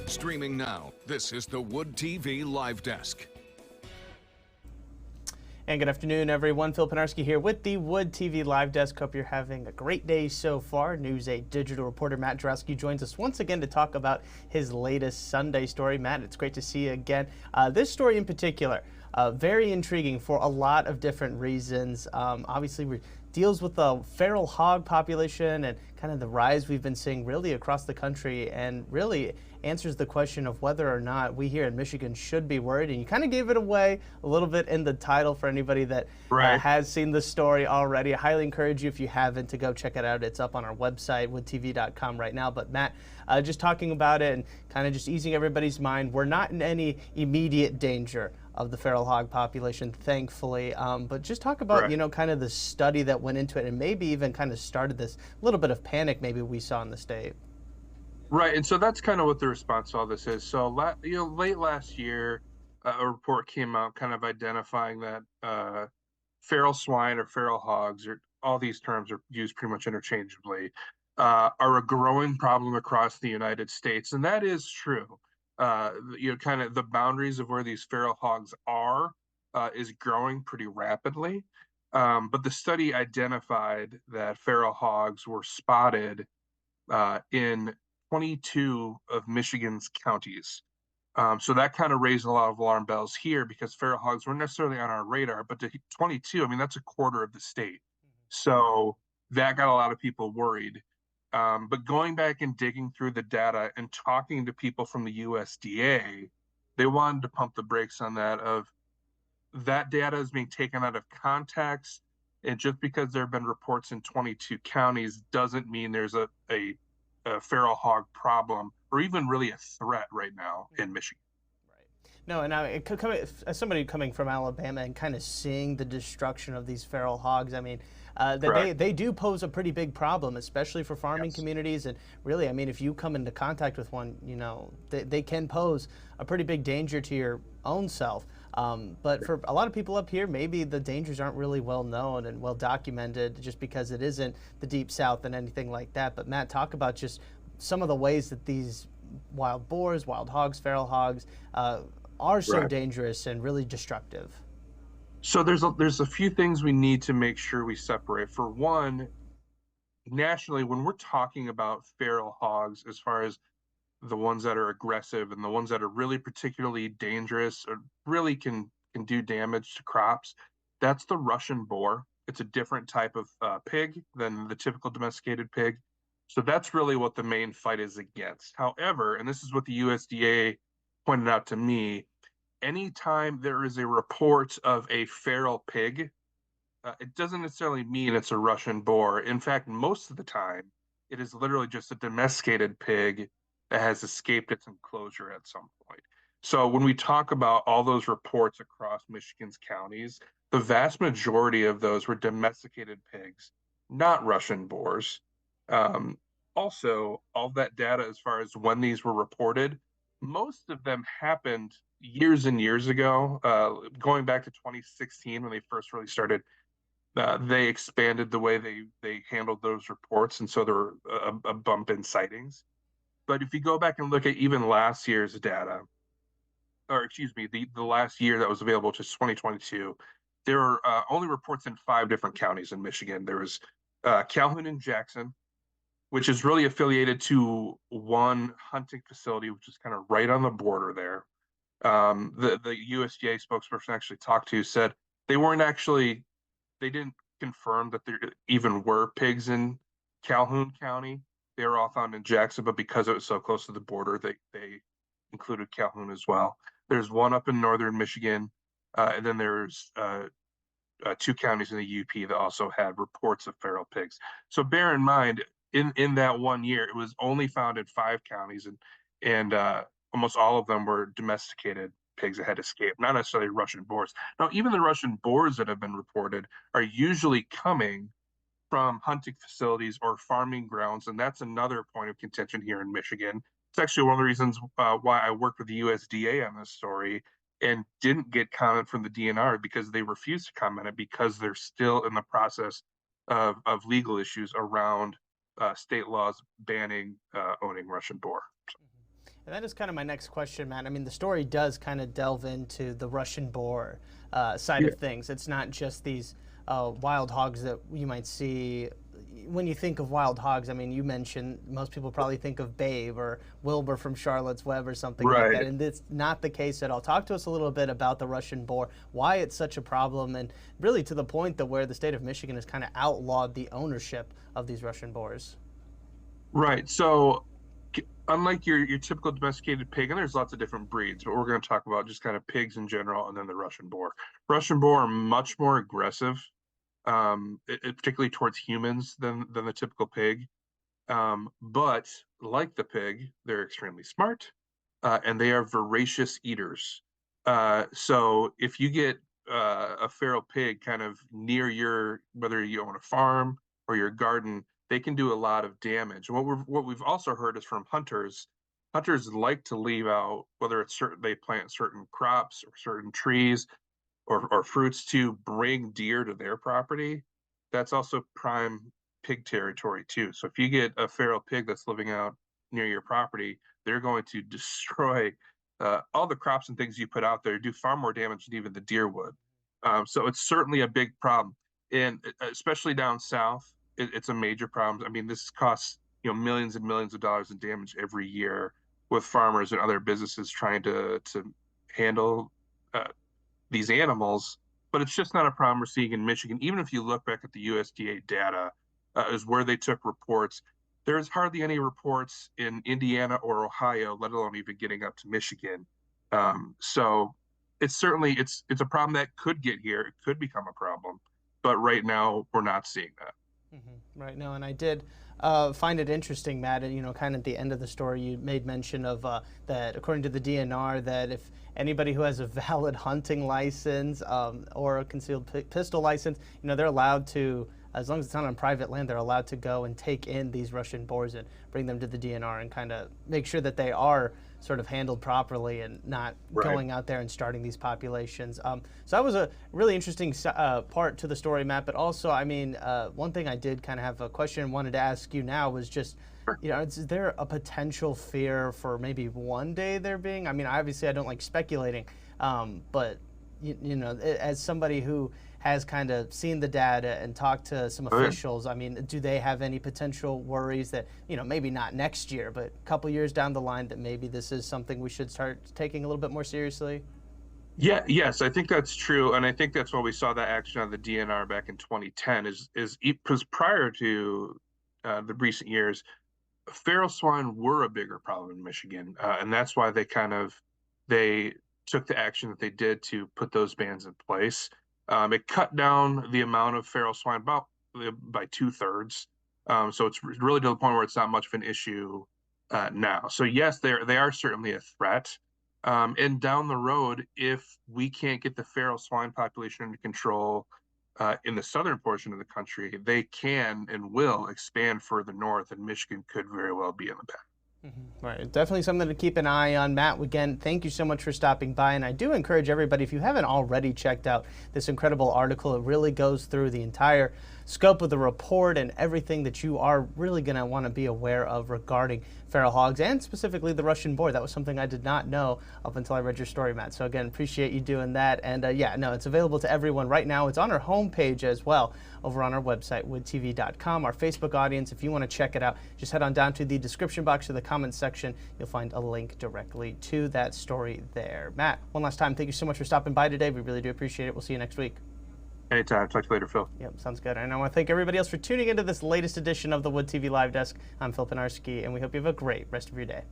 Streaming now, this is the Wood TV Live Desk. And good afternoon, everyone. Phil Penarski here with the Wood TV Live Desk. Hope you're having a great day so far. News 8 digital reporter Matt Jaworowski joins us once again to talk about his latest Sunday story. Matt, it's great to see you again. This story in particular, very intriguing for a lot of different reasons. Obviously, it deals with the feral hog population and kind of the rise we've been seeing really across the country, and really answers the question of whether or not we here in Michigan should be worried. And you kind of gave it away a little bit in the title for anybody that has seen the story already. I highly encourage you, if you haven't, to go check it out. It's up on our website, woodtv.com right now. But Matt, just talking about it and kind of just easing everybody's mind, we're not in any immediate danger of the feral hog population, thankfully. But just talk about, you know, kind of the study that went into it and maybe even kind of started this little bit of panic maybe we saw in the state. Right, and so that's kind of what the response to all this is. So, late last year, a report came out kind of identifying that feral swine or feral hogs, or all these terms are used pretty much interchangeably, are a growing problem across the United States, and that is true. You know, kind of the boundaries of where these feral hogs are is growing pretty rapidly. But the study identified that feral hogs were spotted in 22 of Michigan's counties. So that kind of raised a lot of alarm bells here, because feral hogs weren't necessarily on our radar, but to 22, I mean, that's a quarter of the state. So that got a lot of people worried. But going back and digging through the data and talking to people from the USDA, they wanted to pump the brakes on that. Of that data is being taken out of context, and just because there have been reports in 22 counties doesn't mean there's a feral hog problem, or even really a threat right now in Michigan. Right. No, and as somebody coming from Alabama and kind of seeing the destruction of these feral hogs, I mean, they do pose a pretty big problem, especially for farming communities. And really, I mean, if you come into contact with one, you know, they can pose a pretty big danger to your own self. But for a lot of people up here, maybe the dangers aren't really well known and well documented, just because it isn't the Deep South and anything like that. But Matt, talk about just some of the ways that these wild boars, wild hogs, feral hogs are so dangerous and really destructive. So there's a few things we need to make sure we separate. For one, nationally, when we're talking about feral hogs, as far as the ones that are aggressive and the ones that are really particularly dangerous or really can do damage to crops, that's the Russian boar. It's a different type of pig than the typical domesticated pig. So that's really what the main fight is against. However, and this is what the USDA pointed out to me, anytime there is a report of a feral pig, it doesn't necessarily mean it's a Russian boar. In fact, most of the time, it is literally just a domesticated pig that has escaped its enclosure at some point. So when we talk about all those reports across Michigan's counties, the vast majority of those were domesticated pigs, not Russian boars. Also, all that data as far as when these were reported, most of them happened years and years ago, going back to 2016 when they first really started. They expanded the way they handled those reports, and so there were a bump in sightings. But if you go back and look at even last year's data, or excuse me, the last year that was available, which is 2022, there were only reports in 5 different counties in Michigan. There was Calhoun and Jackson, which is really affiliated to one hunting facility, which is kind of right on the border there. The USDA spokesperson actually talked to said they didn't confirm that there even were pigs in Calhoun County. They were all found in Jackson, but because it was so close to the border, they included Calhoun as well. There's one up in northern Michigan, and then there's 2 counties in the UP that also had reports of feral pigs. So bear in mind, in that 1 year, it was only found in 5 counties, and almost all of them were domesticated pigs that had escaped, not necessarily Russian boars. Now, even the Russian boars that have been reported are usually coming from hunting facilities or farming grounds, and that's another point of contention here in Michigan. It's actually one of the reasons why I worked with the USDA on this story and didn't get comment from the DNR, because they refused to comment it, because they're still in the process of legal issues around state laws banning owning Russian boar. And that is kind of my next question, Matt. I mean, the story does kind of delve into the Russian boar side of things. It's not just these wild hogs that you might see. When you think of wild hogs, I mean, you mentioned most people probably think of Babe or Wilbur from Charlotte's Web or something like that, and it's not the case at all. Talk to us a little bit about the Russian boar, why it's such a problem, and really to the point that where the state of Michigan has kind of outlawed the ownership of these Russian boars. Right. So unlike your typical domesticated pig, and there's lots of different breeds, but we're going to talk about just kind of pigs in general and then the Russian boar. Russian boar are much more aggressive, particularly towards humans than the typical pig. But like the pig, they're extremely smart, and they are voracious eaters. So if you get a feral pig kind of near whether you own a farm or your garden, they can do a lot of damage. And what we've also heard is from hunters. Hunters like to leave out, whether it's they plant certain crops or certain trees or fruits to bring deer to their property. That's also prime pig territory too. So if you get a feral pig that's living out near your property, they're going to destroy all the crops and things you put out there, do far more damage than even the deer would. So it's certainly a big problem, and especially down south, it's a major problem. I mean, this costs millions and millions of dollars in damage every year with farmers and other businesses trying to handle these animals, but it's just not a problem we're seeing in Michigan. Even if you look back at the USDA data, is where they took reports. There's hardly any reports in Indiana or Ohio, let alone even getting up to Michigan. So it's certainly it's a problem that could get here. It could become a problem, but right now we're not seeing that. Right now, and I did find it interesting, Matt, and kind of at the end of the story, you made mention of that according to the DNR, that if anybody who has a valid hunting license or a concealed pistol license, they're allowed to, as long as it's not on private land, they're allowed to go and take in these Russian boars and bring them to the DNR and kind of make sure that they are sort of handled properly and not going out there and starting these populations. So that was a really interesting part to the story, Matt. But also, I mean, one thing I did kind of have a question and wanted to ask you now was just, is there a potential fear for maybe one day there being? I mean, obviously, I don't like speculating, but as somebody who has kind of seen the data and talked to some officials, I mean, do they have any potential worries that, maybe not next year, but a couple years down the line, that maybe this is something we should start taking a little bit more seriously? Yes, I think that's true, and I think that's why we saw that action on the DNR back in 2010. Is because prior to the recent years, feral swine were a bigger problem in Michigan, and that's why they took the action that they did to put those bans in place. It cut down the amount of feral swine by 2/3. So it's really to the point where it's not much of an issue now. So yes, they are certainly a threat. And down the road, if we can't get the feral swine population under control in the southern portion of the country, they can and will expand further north, and Michigan could very well be in the path. Right, definitely something to keep an eye on. Matt, again, thank you so much for stopping by, and I do encourage everybody, if you haven't already checked out this incredible article, it really goes through the entire scope of the report and everything that you are really going to want to be aware of regarding feral hogs and specifically the Russian boar. That was something I did not know up until I read your story, Matt. So again, appreciate you doing that. And it's available to everyone right now. It's on our homepage as well over on our website, woodtv.com. Our Facebook audience, if you want to check it out, just head on down to the description box or the comments section. You'll find a link directly to that story there. Matt, one last time, thank you so much for stopping by today. We really do appreciate it. We'll see you next week. Anytime. Talk to you later, Phil. Yep, sounds good. And I want to thank everybody else for tuning into this latest edition of the Wood TV Live Desk. I'm Phil Penarski, and we hope you have a great rest of your day.